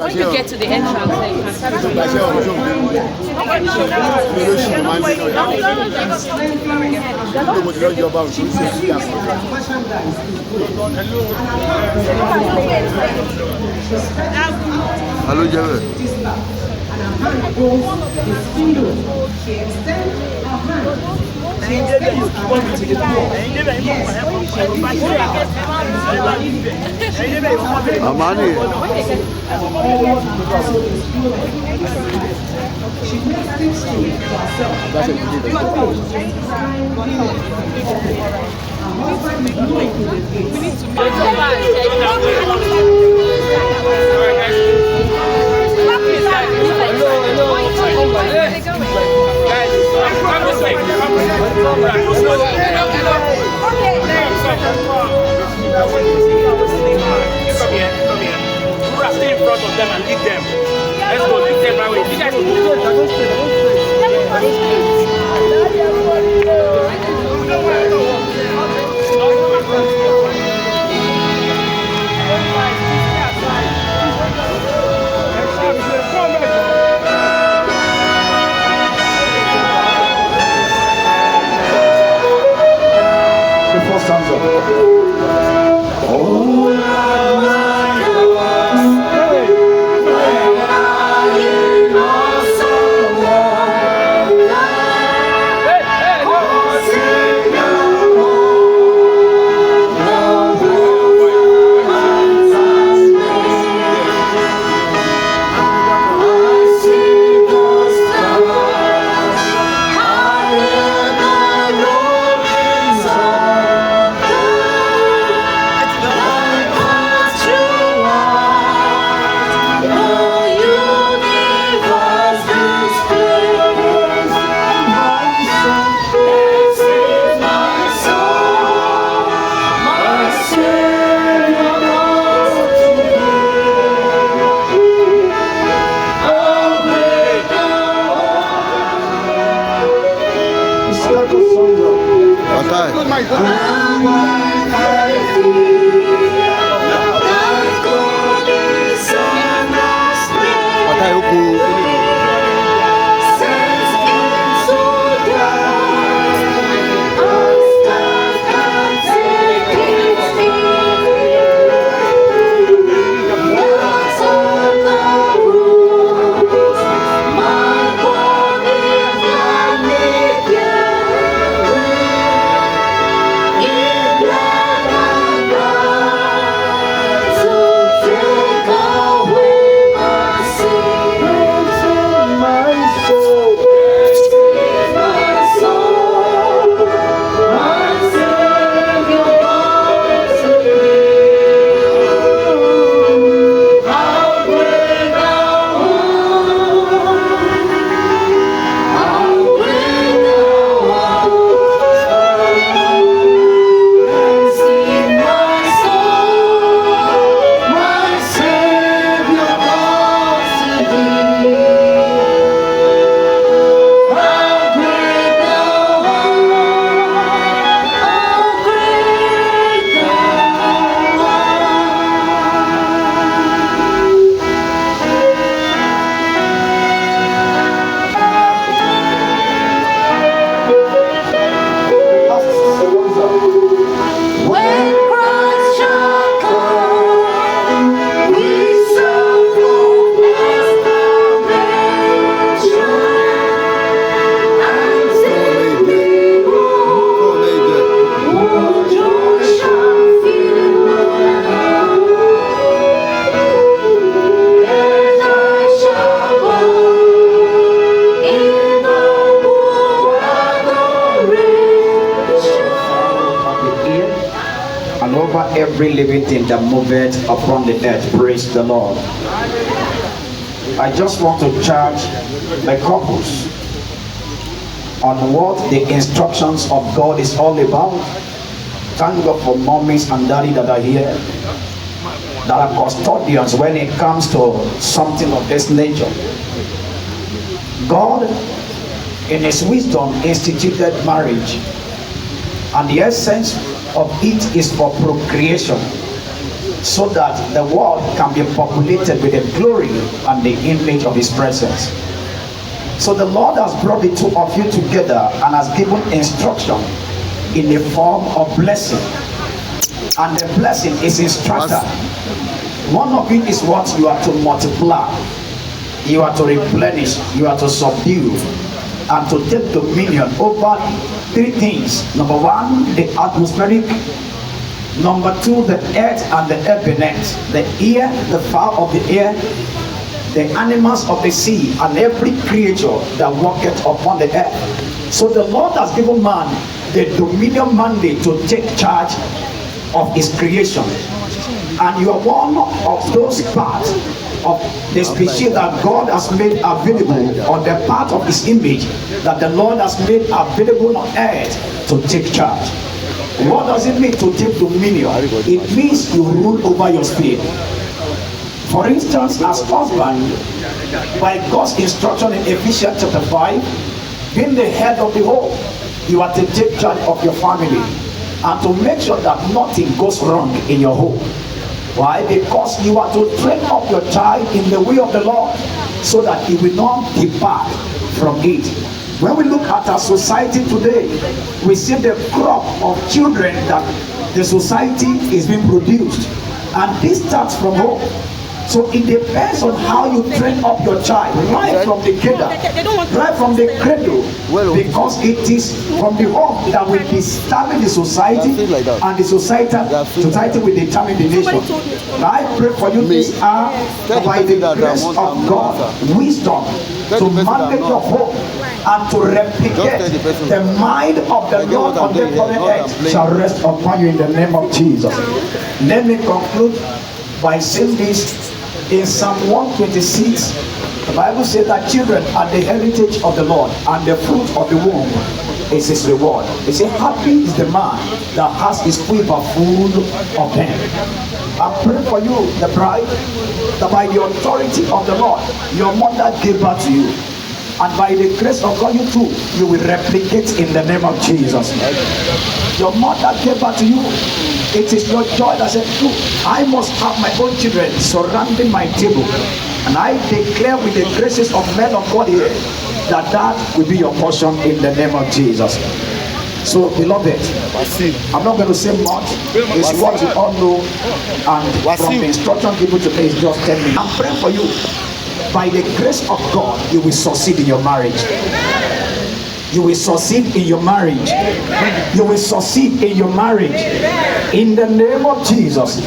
When you get to the entrance, then you can start doing Hello, Jerry. Amani. Stay in front of them and lead them. Let's go, lead them right away. You guys The first stanza. Every living thing that moveth upon the earth, praise the Lord. I just want to charge the couples on what the instructions of God is all about. Thank God for mommies and daddy that are here, that are custodians when it comes to something of this nature. God, in His wisdom, instituted marriage, and the essence of it is for procreation. so that the world can be populated with the glory and the image of his presence. So the Lord has brought the two of you together and has given instruction in the form of blessing. And the blessing is instructed. One of it is what you are to multiply, you are to replenish, you are to subdue, and to take dominion over three things. Number one, the atmospheric. Number two, the earth and the earth beneath. The air, the fowl of the air, the animals of the sea, and every creature that walketh upon the earth. So the Lord has given man the dominion mandate to take charge of his creation. And you are one of those parts of the species that God has made available, on the part of his image that the Lord has made available on earth to take charge. What does it mean to take dominion? It means you rule over your spirit. For instance, as husband, by God's instruction in Ephesians chapter 5, being the head of the home, you are to take charge of your family and to make sure that nothing goes wrong in your home. Why? Because you are to train up your child in the way of the Lord, so that he will not depart from it. When we look at our society today, we see the crop of children that the society is being produced, and this starts from home. So it depends on how you train up your child, right from the cradle, because it is from the home that will establish the society, and the society will determine the nation. Now I pray for you this hour, by the grace of God, wisdom to manage your home and to replicate the mind of the Lord on the planet earth shall rest upon you in the name of Jesus. Let me conclude by saying this. In Psalm 126, the Bible says that children are the heritage of the Lord, and the fruit of the womb is his reward. It says, happy is the man that has his quiver full of them. I pray for you, the bride, that by the authority of the Lord, your mother gave birth to you. And by the grace of God, you too, you will replicate in the name of Jesus. Your mother gave birth to you. It is your joy that said, look, I must have my own children surrounding my table. And I declare with the graces of men of God here, that will be your portion in the name of Jesus. So, beloved, I'm not going to say much. It's what you all know. And from the instruction given today is just 10 minutes. I'm praying for you. By the grace of God, you will succeed in your marriage. You will succeed in your marriage. You will succeed in your marriage. In the name of Jesus.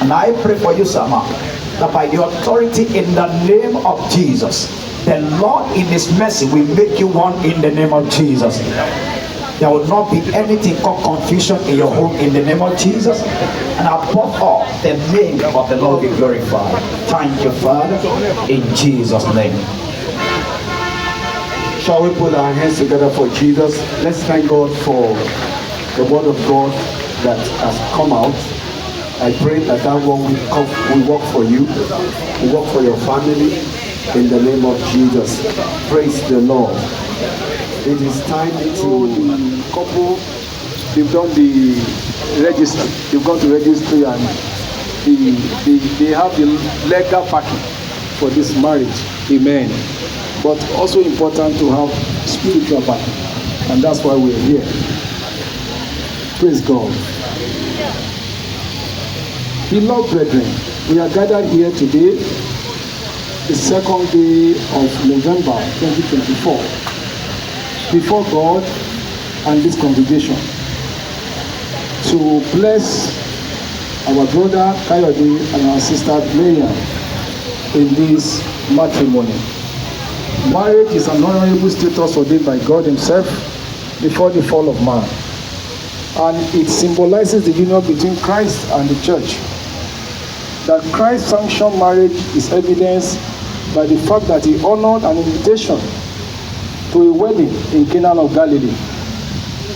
And I pray for you, Sama, that by the authority in the name of Jesus, the Lord in his mercy will make you one in the name of Jesus. There will not be anything called confusion in your home in the name of Jesus. And above all, the name of the Lord be glorified. Thank you, Father, in Jesus' name. Shall we put our hands together for Jesus? Let's thank God for the word of God that has come out. I pray that that one will work for you, will work for your family, in the name of Jesus. Praise the Lord. It is time to couple. They've done the register. They've gone to registry, and they have the legal backing for this marriage. Amen. But also important to have spiritual backing, and that's why we're here. Praise God. Beloved brethren, we are gathered here today, the second day of November 2024, before God and this congregation, to bless our brother Koyode and our sister Mariam in this matrimony. Marriage is an honorable status ordained by God himself before the fall of man, and it symbolizes the union between Christ and the church. That Christ sanctioned marriage is evidenced by the fact that he honored an invitation to a wedding in Cana of Galilee,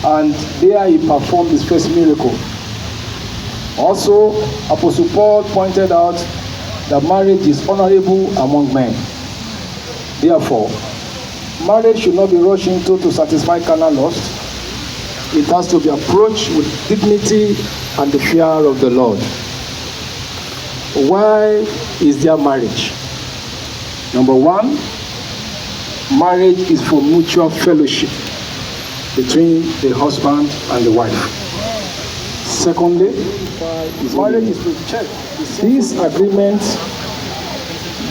and there he performed his first miracle. Also, Apostle Paul pointed out that marriage is honorable among men. Therefore, marriage should not be rushed into to satisfy carnal lust. It has to be approached with dignity and the fear of the Lord. Why is there marriage? Number one, marriage is for mutual fellowship between the husband and the wife. Secondly, marriage is to check these agreements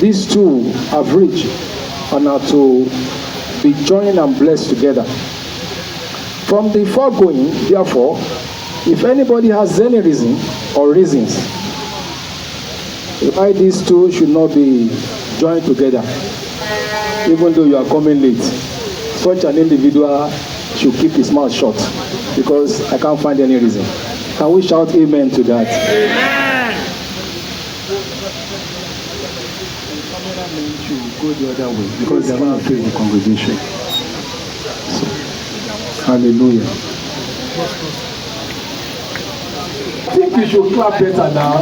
these two have reached and are to be joined and blessed together. From the foregoing, therefore, if anybody has any reason or reasons why these two should not be joined together, even though you are coming late, such an individual should keep his mouth shut, because I can't find any reason. Can we shout amen to that? Amen. Cameramen should go the other way, because they are going to face the congregation. So, hallelujah. I think you should clap better now.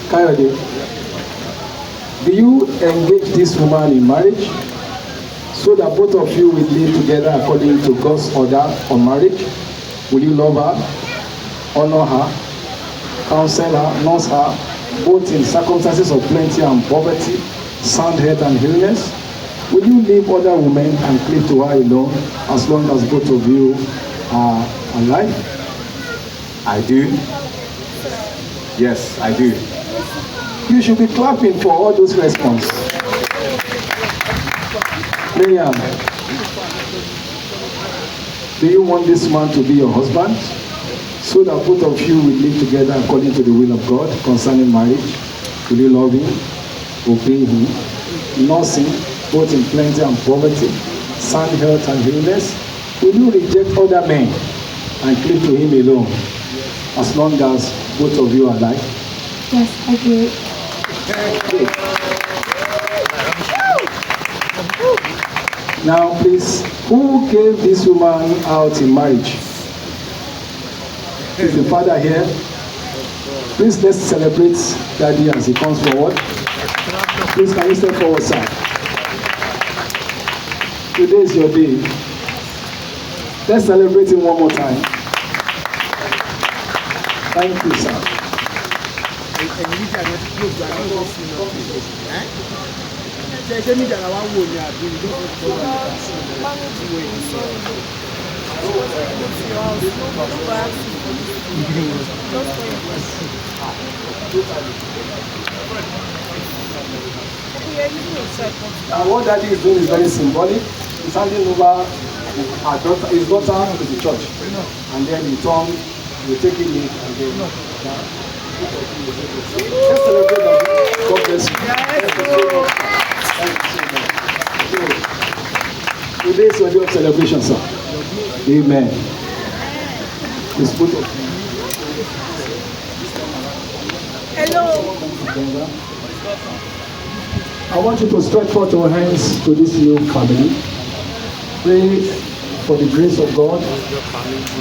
Koyode, do you engage this woman in marriage so that both of you will live together according to God's order on marriage? Will you love her, honor her, counsel her, nurse her, both in circumstances of plenty and poverty, sound health and illness? Will you leave other women and cleave to her alone as long as both of you are alive? I do. Yes, I do. You should be clapping for all those responses. Mariam, do you want this man to be your husband so that both of you will live together according to the will of God concerning marriage? Will you love him, obey him, nurse him, both in plenty and poverty, sound health and illness? Will you reject other men and cleave to him alone as long as both of you are alive? Yes, I do. Now please, who gave this woman out in marriage? Is the father here? Please, let's celebrate Daddy as he comes forward. Please, can you step forward, sir? Today is your day. Let's celebrate him one more time. Thank you, sir. And what Daddy is doing is very symbolic. He's handing over his daughter to the church, and then in turn we take it in and then let's celebrate that. God bless you. Thank you so much. So, today is your day of celebration, sir. Amen. It's both of you. Hello. I want you to stretch forth your hands to this new family. Pray for the grace of God.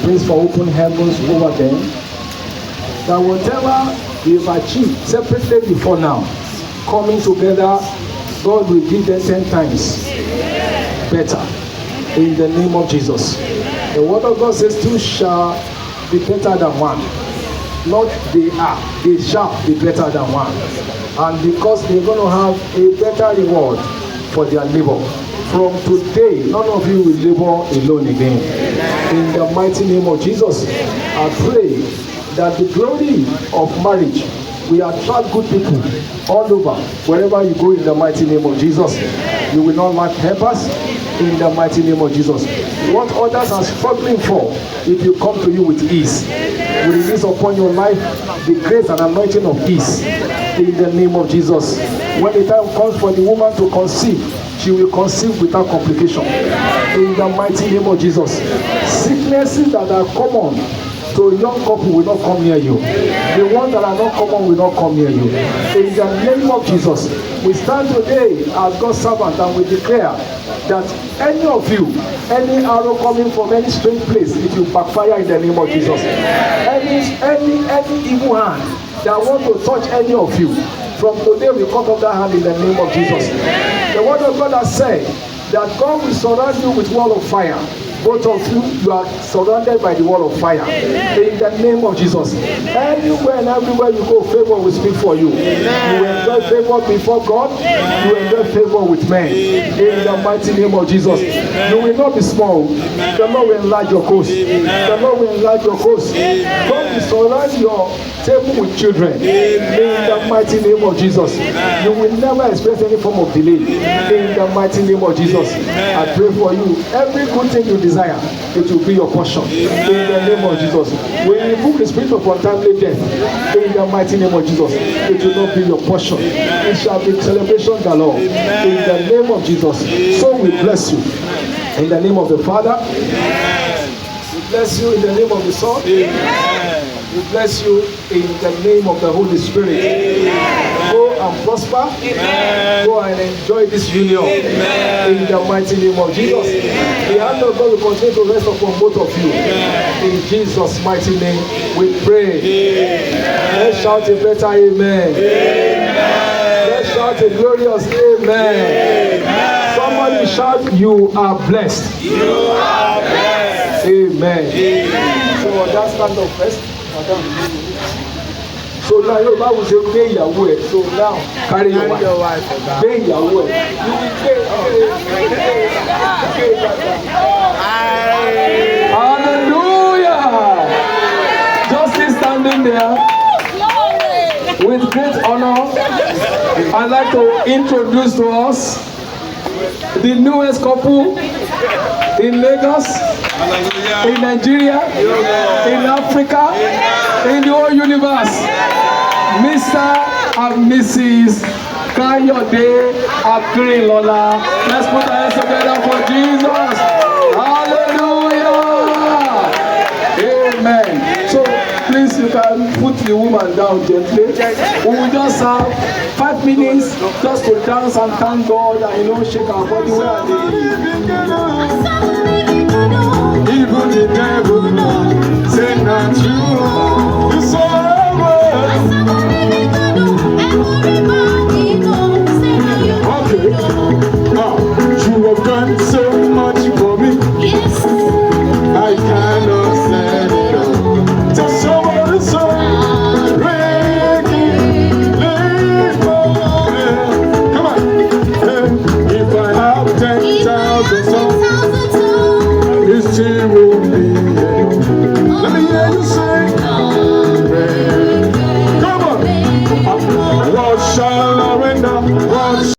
Pray for open heavens over them. That whatever they've achieved separately before now, coming together, God will give them 10 times better. In the name of Jesus. The word of God says, two shall be better than one. Not they are, they shall be better than one. And because they're going to have a better reward for their labor. From today, none of you will labor alone again. In the mighty name of Jesus, I pray that the glory of marriage will attract good people all over. Wherever you go in the mighty name of Jesus, you will not lack helpers. In the mighty name of Jesus. What others are struggling for, if you come to you with ease, we release upon your life the grace and anointing of peace. In the name of Jesus. When the time comes for the woman to conceive, she will conceive without complication. In the mighty name of Jesus. Sicknesses that are common to young couple will not come near you. The ones that are not common will not come near you. In the name of Jesus, we stand today as God's servant and we declare that any of you, any arrow coming from any strange place, it will backfire in the name of Jesus. Any evil hand that want to touch any of you, from today we cut off that hand in the name of Jesus. The word of God has said that God will surround you with wall of fire. Both of you are surrounded by the wall of fire. In the name of Jesus. Anywhere and everywhere you go, favor will speak for you. You enjoy favor before God. You enjoy favor with men. In the mighty name of Jesus. You will not be small. The Lord will enlarge your coast. The Lord will enlarge your coast. God will surround your table with children. In the mighty name of Jesus. You will never experience any form of delay. In the mighty name of Jesus. I pray for you. Every good thing you desire, it will be your portion. In the name of Jesus. We remove the spirit of untimely death. In the mighty name of Jesus. It will not be your portion. It shall be celebration galore. In the name of Jesus. So we bless you. In the name of the Father. We bless you in the name of the Son. We bless you in the name of the Holy Spirit. Go and prosper. Go and enjoy this union. In the mighty name of Jesus. The hand of God will continue to rest upon both of you. In Jesus' mighty name we pray. Let's shout a better amen. Let's shout a glorious amen. Somebody shout, you are blessed. You are blessed. Amen. So that's stand up first. So now your Bible says gbé ìyàwó ẹ. So now carry your wife. Gbé ìyàwó ẹ. You will gbé. Hallelujah. Just keep standing there. With great honor, I'd like to introduce to us the newest couple in Lagos, in Nigeria, in Africa, in the whole universe. Mr. and Mrs. Koyode Oluwatobi. Let's put our hands together for Jesus. Hallelujah. Amen. So please, you can put the woman down gently. We will just have 5 minutes just to dance and thank God and shake our body. Where are they? Even the devil say not you.